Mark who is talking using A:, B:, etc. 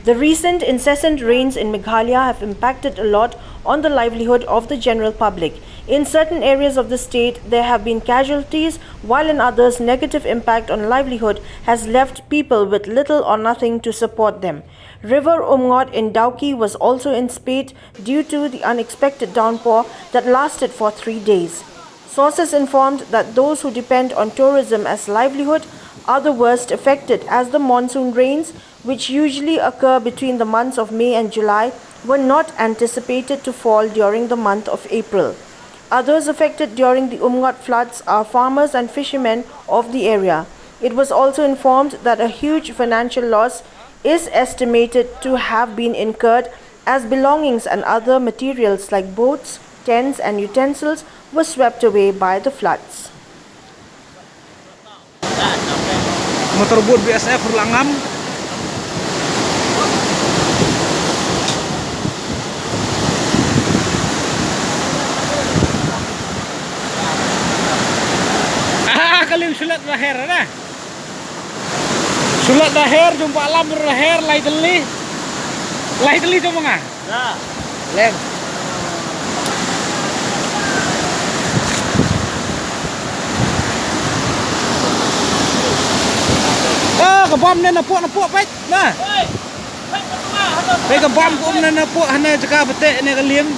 A: The recent incessant rains in Meghalaya have impacted a lot on the livelihood of the general public. In certain areas of the state, there have been casualties, while in others, negative impact on livelihood has left people with little or nothing to support them. River Umngot in Dauki was also in spate due to the unexpected downpour that lasted for 3 days. Sources informed that those who depend on tourism as livelihood are the worst affected, as the monsoon rains, which usually occur between the months of May and July, were not anticipated to fall during the month of April. Others affected during the Umngot floods are farmers and fishermen of the area. It was also informed that a huge financial loss is estimated to have been incurred, as belongings and other materials like boats, tents and utensils were swept away by the floods.
B: Motorbot BSF Langam. Kaling sulat lahir na. Sulat lahir jumpa alam lahir laideli. Laideli tu mga. Ya. Lem. Kebam na napuk pet. Nah. Hei kebam ko na napuk hana jaka betek ni kaliang.